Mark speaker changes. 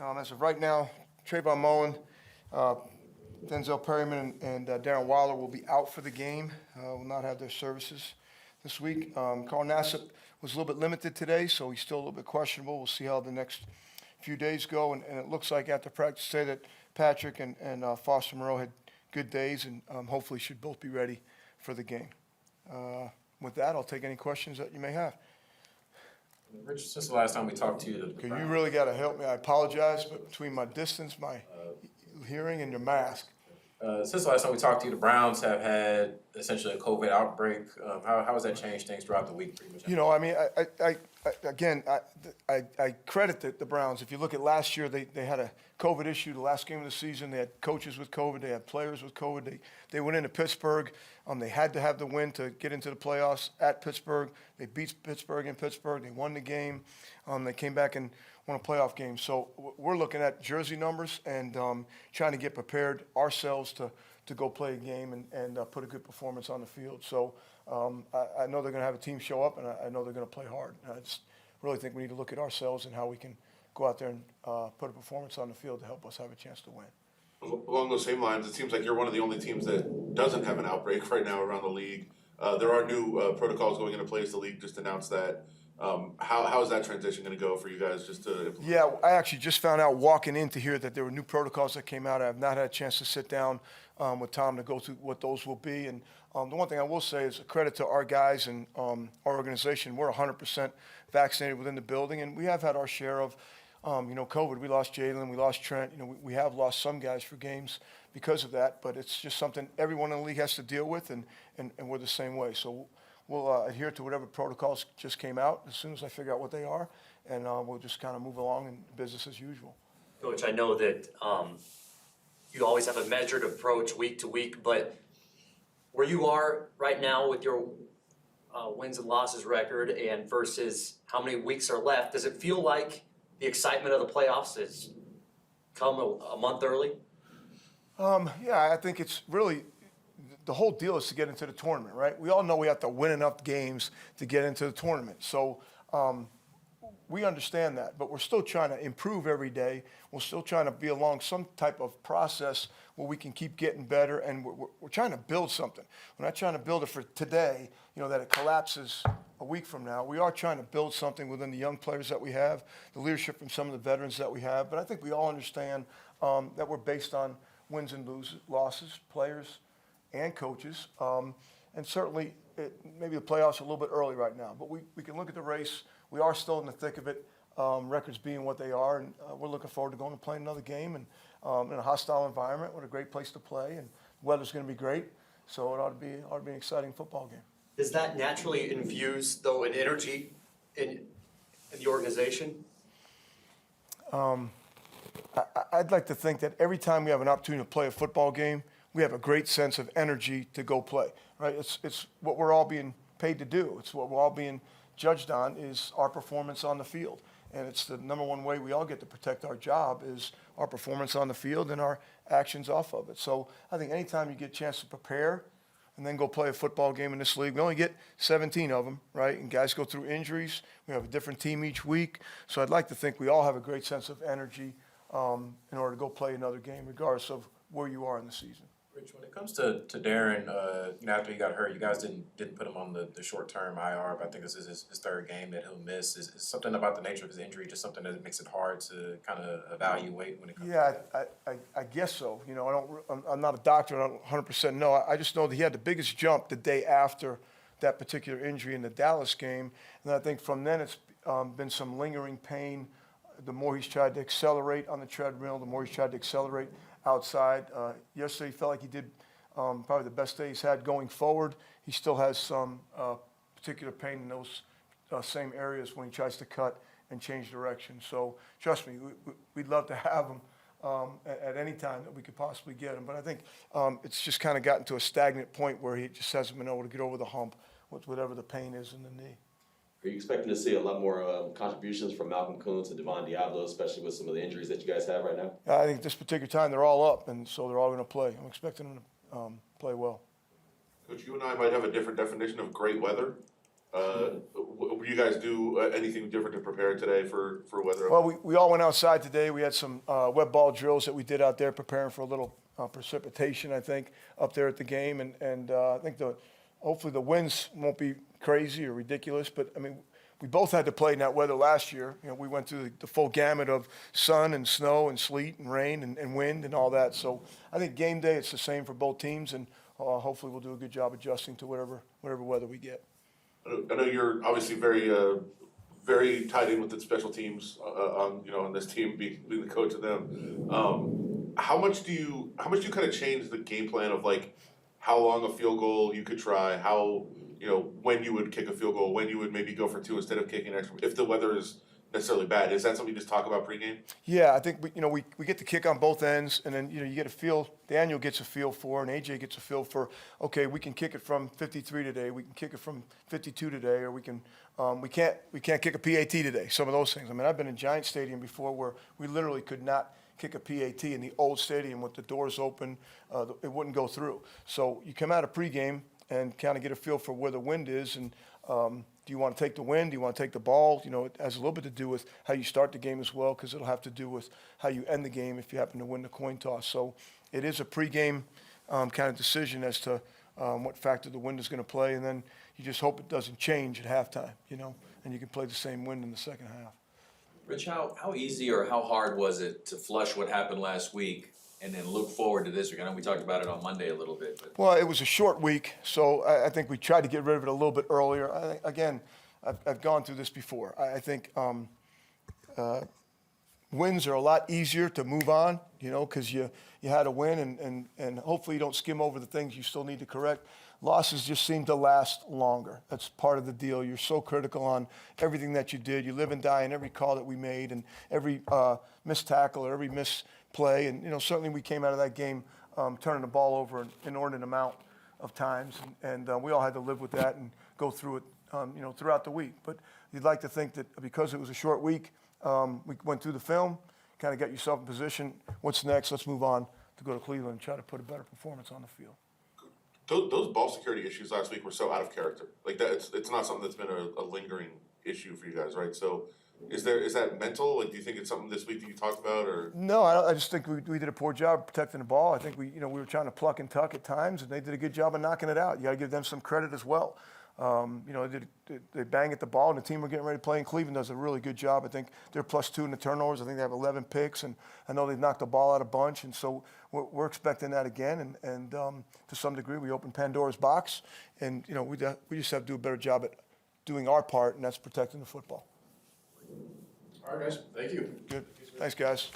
Speaker 1: As of right now, Trayvon Mullen, Denzel Perryman, and Darren Waller will be out for the game. Will not have their services this week. Carl Nassib was a little bit limited today, so he's still a little bit questionable. We'll see how the next few days go. And it looks like after practice today that Patrick and Foster Moreau had good days, and hopefully should both be ready for the game. With that, I'll take any questions that you may have.
Speaker 2: Rich, since the last time we talked to you,
Speaker 1: Okay, you really got to help me. I apologize, but between my distance, my hearing, and your mask.
Speaker 2: Since the last time we talked to you, the Browns have had essentially a COVID outbreak. How has that changed things throughout the week, pretty much?
Speaker 1: You know, I mean, I credit the Browns. If you look at last year, they had a COVID issue the last game of the season. They had coaches with COVID. They had players with COVID. They went into Pittsburgh. They had to have the win to get into the playoffs at Pittsburgh. They beat Pittsburgh in Pittsburgh. They won the game. They came back and won a playoff game. So we're looking at jersey numbers and trying to get prepared ourselves to go play a game and put a good performance on the field. So I know they're going to have a team show up, and I know they're going to play hard. I just really think we need to look at ourselves and how we can go out there and put a performance on the field to help us have a chance to win.
Speaker 3: Along those same lines, it seems like you're one of the only teams that doesn't have an outbreak right now around the league. There are new protocols going into place. The league just announced that. How is that transition going to go for you guys just to implement?
Speaker 1: Yeah, I actually just found out walking in to hear that there were new protocols that came out. I have not had a chance to sit down with Tom to go through what those will be. And the one thing I will say is a credit to our guys and our organization. We're 100% vaccinated within the building, and we have had our share of COVID. We lost Jalen, we lost Trent. We have lost some guys for games because of that, but it's just something everyone in the league has to deal with, and we're the same way. So we'll adhere to whatever protocols just came out as soon as I figure out what they are, and we'll just kind of move along in business as usual.
Speaker 4: Coach, I know that you always have a measured approach week to week, but where you are right now with your wins and losses record and versus how many weeks are left, does it feel like the excitement of the playoffs has come a month early?
Speaker 1: Yeah, I think it's really the whole deal is to get into the tournament, right? We all know we have to win enough games to get into the tournament. So we understand that, but we're still trying to improve every day. We're still trying to be along some type of process where we can keep getting better, and we're trying to build something. We're not trying to build it for today, that it collapses a week from now. We are trying to build something within the young players that we have, the leadership from some of the veterans that we have, but I think we all understand that we're based on wins and losses, players and coaches, and certainly maybe the playoffs are a little bit early right now, but we can look at the race. We are still in the thick of it, records being what they are, and we're looking forward to going to play another game and in a hostile environment with a great place to play, and the weather's going to be great, so it ought to be an exciting football game.
Speaker 4: Does that naturally infuse, though, an energy in the organization?
Speaker 1: I'd like to think that every time we have an opportunity to play a football game, we have a great sense of energy to go play, right? It's what we're all being paid to do. It's what we're all being judged on is our performance on the field. And it's the number one way we all get to protect our job is our performance on the field and our actions off of it. So I think anytime you get a chance to prepare and then go play a football game in this league, we only get 17 of them, right? And guys go through injuries. We have a different team each week. So I'd like to think we all have a great sense of energy in order to go play another game, regardless of where you are in the season.
Speaker 2: Rich, when it comes to Darren, after he got hurt, you guys didn't put him on the short-term IR, but I think this is his third game that he'll miss. Is something about the nature of his injury just something that makes it hard to kind of evaluate when it comes to that?
Speaker 1: I guess so. I'm not a doctor. I don't 100% know. I just know that he had the biggest jump the day after that particular injury in the Dallas game. And I think from then it's been some lingering pain. The more he's tried to accelerate on the treadmill, the more he's tried to accelerate outside. Yesterday he felt like he did probably the best day he's had going forward. He still has some particular pain in those same areas when he tries to cut and change direction. So trust me, we'd love to have him at any time that we could possibly get him. But I think it's just kind of gotten to a stagnant point where he just hasn't been able to get over the hump with whatever the pain is in the knee.
Speaker 5: Are you expecting to see a lot more contributions from Malcolm Kuntz and Devon Diablo, especially with some of the injuries that you guys have right now?
Speaker 1: I think at this particular time they're all up, and so they're all going to play. I'm expecting them to play well.
Speaker 3: Coach, you and I might have a different definition of great weather. Will you guys do anything different to prepare today for weather?
Speaker 1: Well, we all went outside today. We had some wet ball drills that we did out there preparing for a little precipitation, I think, up there at the game. And I think hopefully the winds won't be crazy or ridiculous. But, I mean, we both had to play in that weather last year. You know, we went through the full gamut of sun and snow and sleet and rain and wind and all that. So I think game day, it's the same for both teams. And hopefully we'll do a good job adjusting to whatever weather we get.
Speaker 3: I know you're obviously very tied in with the special teams on this team, being the coach of them. How much do you kind of change the game plan of like how long a field goal you could try, how when you would kick a field goal, when you would maybe go for two instead of kicking extra, if the weather is necessarily bad? Is that something you just talk about pregame?
Speaker 1: Yeah, I think we get to kick on both ends, and then you get a feel. Daniel gets a feel for, and AJ gets a feel for. Okay, we can kick it from 53 today. We can kick it from 52 today, or we can't kick a PAT today. Some of those things. I mean, I've been in Giant Stadium before where we literally could not kick a PAT in the old stadium with the doors open. It wouldn't go through. So you come out of pregame and kind of get a feel for where the wind is, and do you want to take the wind? Do you want to take the ball? It has a little bit to do with how you start the game as well, because it'll have to do with how you end the game if you happen to win the coin toss. So it is a pregame kind of decision as to what factor the wind is going to play, and then you just hope it doesn't change at halftime, and you can play the same wind in the second half.
Speaker 6: Rich, how easy or how hard was it to flush what happened last week and then look forward to this week? I know we talked about it on Monday a little bit. But.
Speaker 1: Well, it was a short week, so I think we tried to get rid of it a little bit earlier. I've gone through this before. I think wins are a lot easier to move on, because you had a win, and hopefully you don't skim over the things you still need to correct. Losses just seem to last longer. That's part of the deal. You're so critical on everything that you did. You live and die in every call that we made and every missed tackle or every missed play. And, certainly we came out of that game turning the ball over an inordinate amount of times. And we all had to live with that and go through it, throughout the week. But you'd like to think that because it was a short week, we went through the film, kind of got yourself in position. What's next? Let's move on to go to Cleveland and try to put a better performance on the field.
Speaker 3: Those ball security issues last week were so out of character. Like that, it's not something that's been a lingering issue for you guys, right? So, is that mental? Like, do you think it's something this week that you talked about, or?
Speaker 1: No, I just think we did a poor job of protecting the ball. I think we were trying to pluck and tuck at times, and they did a good job of knocking it out. You got to give them some credit as well. They bang at the ball, and the team we're getting ready to play in Cleveland does a really good job. I think they're +2 in the turnovers. I think they have 11 picks, and I know they've knocked the ball out a bunch, and so we're expecting that again. And to some degree, we opened Pandora's box, and we just have to do a better job at doing our part, and that's protecting the football.
Speaker 2: All right, guys. Thank you.
Speaker 1: Good. Thanks, guys.